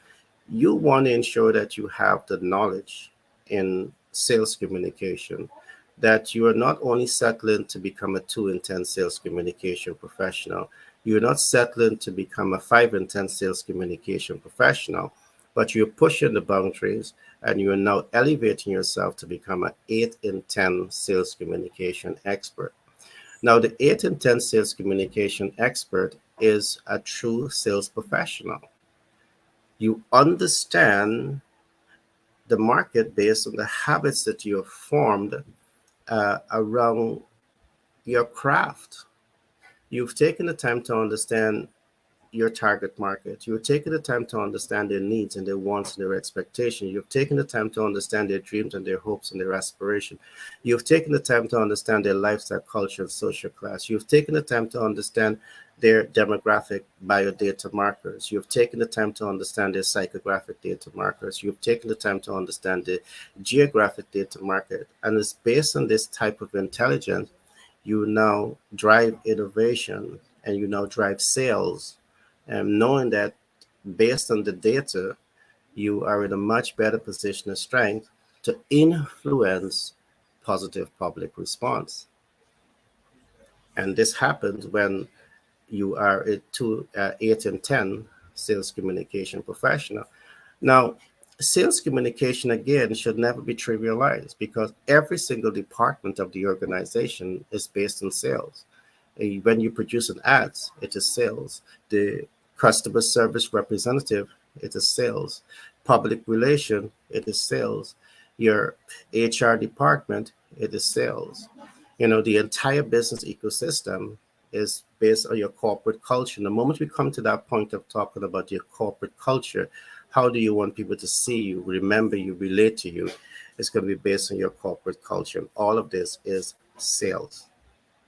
you want to ensure that you have the knowledge in sales communication, that you are not only settling to become a 2 in 10 sales communication professional, you're not settling to become a 5 in 10 sales communication professional, but you're pushing the boundaries and you're now elevating yourself to become an 8 in 10 sales communication expert. Now, the 8 in 10 sales communication expert is a true sales professional. You understand the market based on the habits that you have formed around your craft. You've taken the time to understand your target market. You've taken the time to understand their needs and their wants and their expectations. You've taken the time to understand their dreams and their hopes and their aspirations. You've taken the time to understand their lifestyle, culture, and social class. You've taken the time to understand their demographic biodata markers. You've taken the time to understand their psychographic data markers. You've taken the time to understand the geographic data market. And it's based on this type of intelligence, you now drive innovation and you now drive sales, and knowing that based on the data, you are in a much better position of strength to influence positive public response. And this happens when you are a 8 and 10 sales communication professional. Now, sales communication, again, should never be trivialized because every single department of the organization is based on sales. When you produce an ads, it is sales. The customer service representative, it is sales. Public relation, it is sales. Your HR department, it is sales. The entire business ecosystem is based on your corporate culture. And the moment we come to that point of talking about your corporate culture, how do you want people to see you, remember you, relate to you? It's going to be based on your corporate culture. And all of this is sales.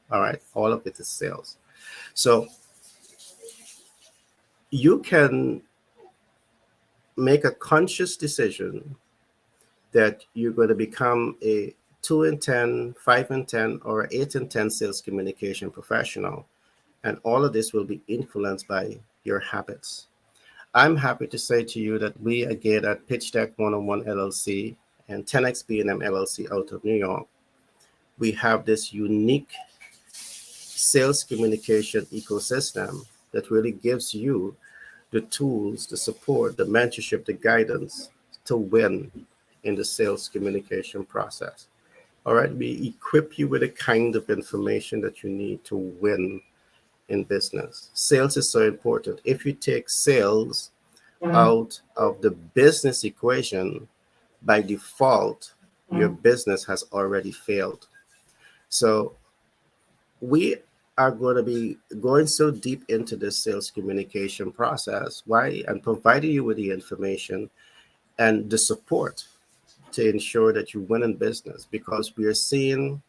All right. All of it is sales. So you can make a conscious decision that you're going to become a 2 in 10, 5 in 10, or 8 in 10 sales communication professional. And all of this will be influenced by your habits. I'm happy to say to you that we, again, at Pitch Deck 101 LLC and 10X B&M LLC out of New York, we have this unique sales communication ecosystem that really gives you the tools, the support, the mentorship, the guidance to win in the sales communication process. All right, we equip you with the kind of information that you need to win in business. Sales is so important. If you take sales out of the business equation, by default, your business has already failed. So we are going to be going so deep into this sales communication process. Why? And providing you with the information and the support to ensure that you win in business, because we are seeing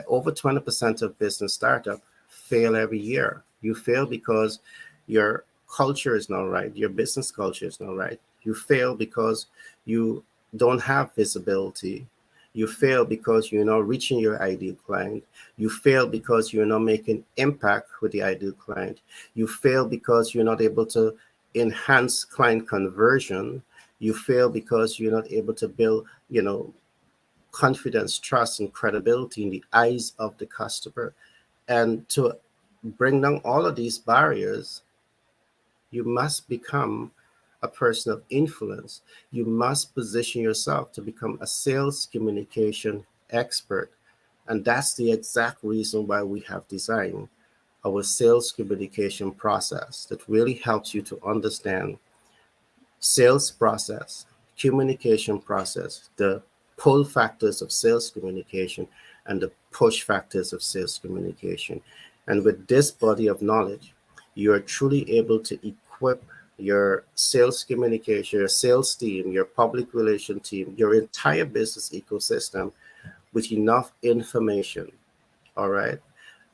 over 20% of business startup fail every year. You fail because your culture is not right. Your business culture is not right. You fail because you don't have visibility. You fail because you're not reaching your ideal client. You fail because you're not making impact with the ideal client. You fail because you're not able to enhance client conversion. You fail because you're not able to build, confidence, trust, and credibility in the eyes of the customer. And to bring down all of these barriers, you must become a person of influence. You must position yourself to become a sales communication expert. And that's the exact reason why we have designed our sales communication process that really helps you to understand sales process, communication process, the pull factors of sales communication, and the push factors of sales communication. And with this body of knowledge, you are truly able to equip your sales communication, your sales team, your public relation team, your entire business ecosystem with enough information, all right,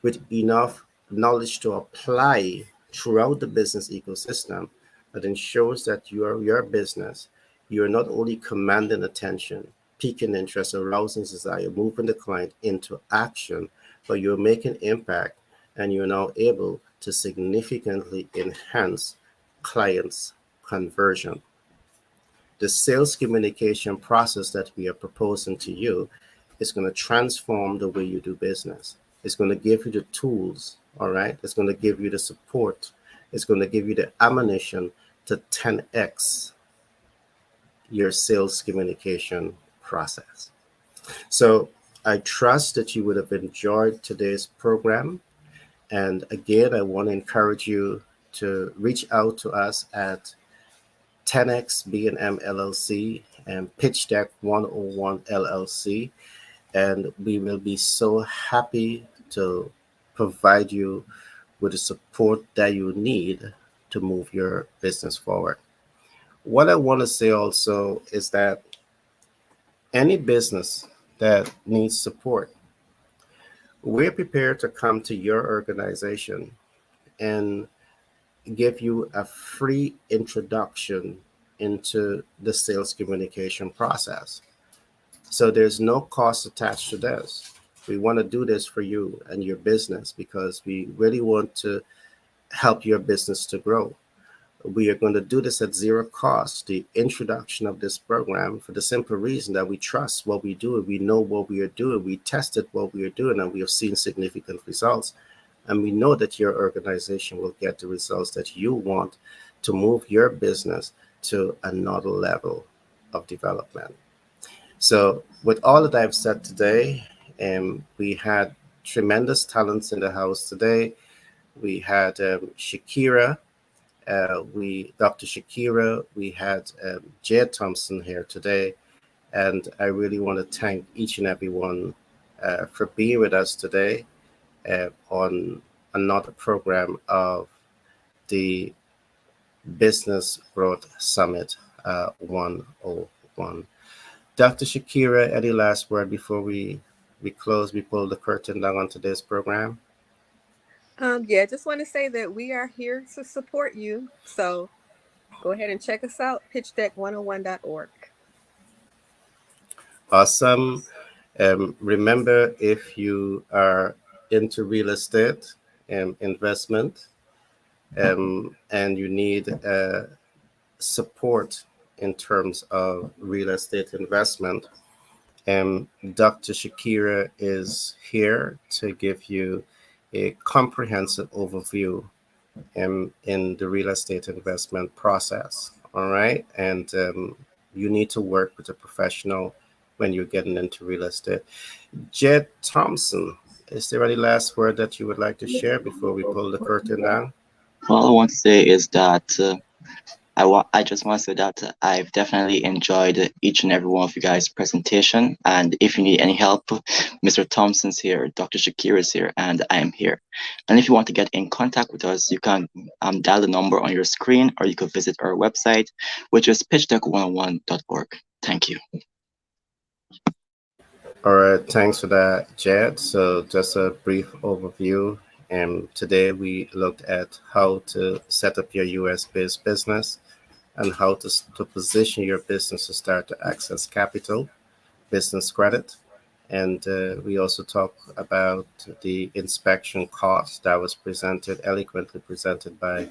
with enough knowledge to apply throughout the business ecosystem that ensures that your business, you're not only commanding attention, piquing interest, arousing desire, moving the client into action, but you're making impact and you're now able to significantly enhance clients' conversion. The sales communication process that we are proposing to you is going to transform the way you do business. It's going to give you the tools, all right? It's going to give you the support. It's going to give you the ammunition to 10x your sales communication process. So I trust that you would have enjoyed today's program. And again, I want to encourage you to reach out to us at 10x B&M LLC and Pitch Deck 101 LLC. And we will be so happy to provide you with the support that you need to move your business forward. What I want to say also is that any business that needs support, we're prepared to come to your organization and give you a free introduction into the sales communication process. So there's no cost attached to this. We want to do this for you and your business because we really want to help your business to grow. We are going to do this at zero cost, the introduction of this program, for the simple reason that we trust what we do. We know what we are doing. We tested what we are doing and we have seen significant results. And we know that your organization will get the results that you want to move your business to another level of development. So with all that I've said today, we had tremendous talents in the house today. We had Shakira, Dr. Shakira, we had Jed Thompson here today. And I really want to thank each and every one for being with us today on another program of the Business Growth Summit 101. Dr. Shakira, any last word before we close, we pull the curtain down on today's program? Yeah, just want to say that we are here to support you. So go ahead and check us out, pitchdeck101.org. Awesome. Remember, if you are into real estate investment and you need support in terms of real estate investment, Dr. Shakira is here to give you a comprehensive overview in the real estate investment process. All right. And you need to work with a professional when you're getting into real estate. Jed Thompson, is there any last word that you would like to share before we pull the curtain down? All I want to say is that I just want to say that I've definitely enjoyed each and every one of you guys' presentation. And if you need any help, Mr. Thompson's here, Dr. Shakira is here, and I am here. And if you want to get in contact with us, you can dial the number on your screen, or you could visit our website, which is pitchdeck101.org. Thank you. All right, thanks for that, Jed. So just a brief overview. And today we looked at how to set up your US-based business and how to position your business to start to access capital, business credit. And we also talked about the inspection cost that was eloquently presented by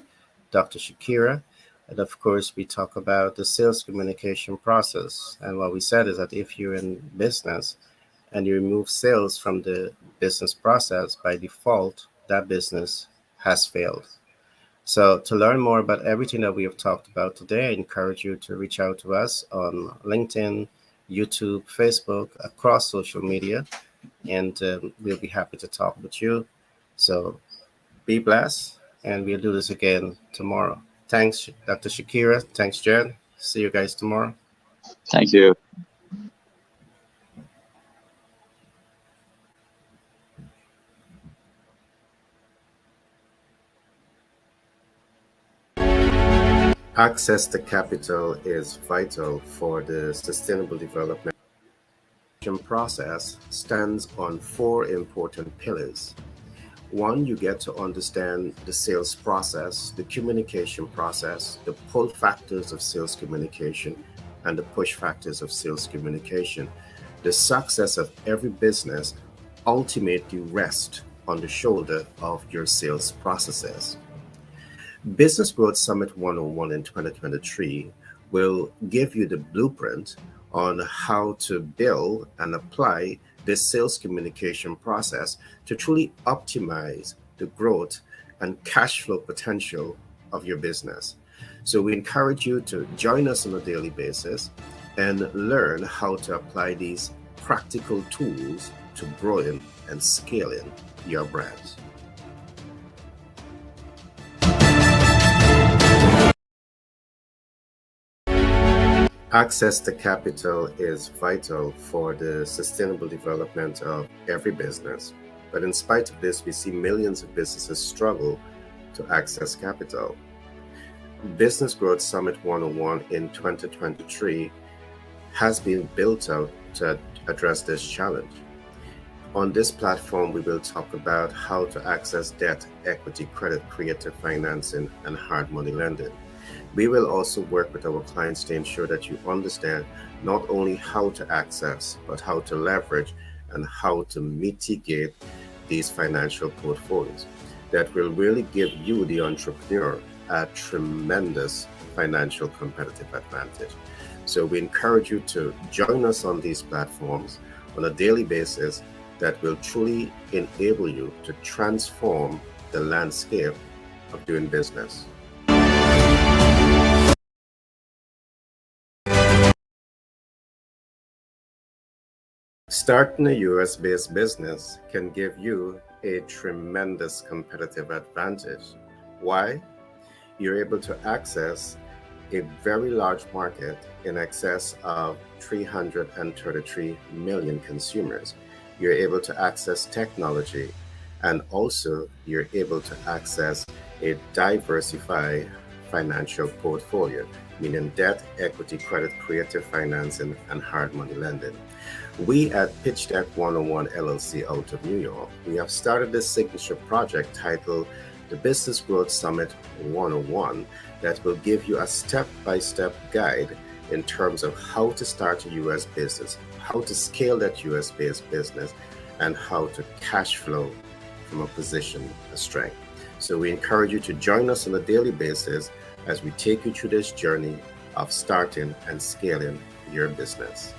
Dr. Shakira. And of course, we talk about the sales communication process. And what we said is that if you're in business and you remove sales from the business process, by default, that business has failed. So to learn more about everything that we have talked about today, I encourage you to reach out to us on LinkedIn, YouTube, Facebook, across social media, and we'll be happy to talk with you. So be blessed, and we'll do this again tomorrow. Thanks, Dr. Shakira. Thanks, Jed. See you guys tomorrow. Thank you. Access to capital is vital for the sustainable development process. Stands on four important pillars. One, you get to understand the sales process, the communication process, the pull factors of sales communication, and the push factors of sales communication. The success of every business ultimately rests on the shoulder of your sales processes. Business Growth Summit 101 in 2023 will give you the blueprint on how to build and apply this sales communication process to truly optimize the growth and cash flow potential of your business. So we encourage you to join us on a daily basis and learn how to apply these practical tools to growing and scaling your brands. Access to capital is vital for the sustainable development of every business. But in spite of this, we see millions of businesses struggle to access capital. Business Growth Summit 101 in 2023 has been built out to address this challenge. On this platform, we will talk about how to access debt, equity, credit, creative financing, and hard money lending. We will also work with our clients to ensure that you understand not only how to access, but how to leverage and how to mitigate these financial portfolios that will really give you, the entrepreneur, a tremendous financial competitive advantage. So we encourage you to join us on these platforms on a daily basis that will truly enable you to transform the landscape of doing business. Starting a US-based business can give you a tremendous competitive advantage. Why? You're able to access a very large market in excess of 333 million consumers. You're able to access technology, and also you're able to access a diversified financial portfolio, meaning debt, equity, credit, creative financing, and hard money lending. We at Pitch Deck 101 LLC out of New York, we have started this signature project titled the Business Growth Summit 101 that will give you a step-by-step guide in terms of how to start a US business, how to scale that US-based business, and how to cash flow from a position of strength. So we encourage you to join us on a daily basis as we take you through this journey of starting and scaling your business.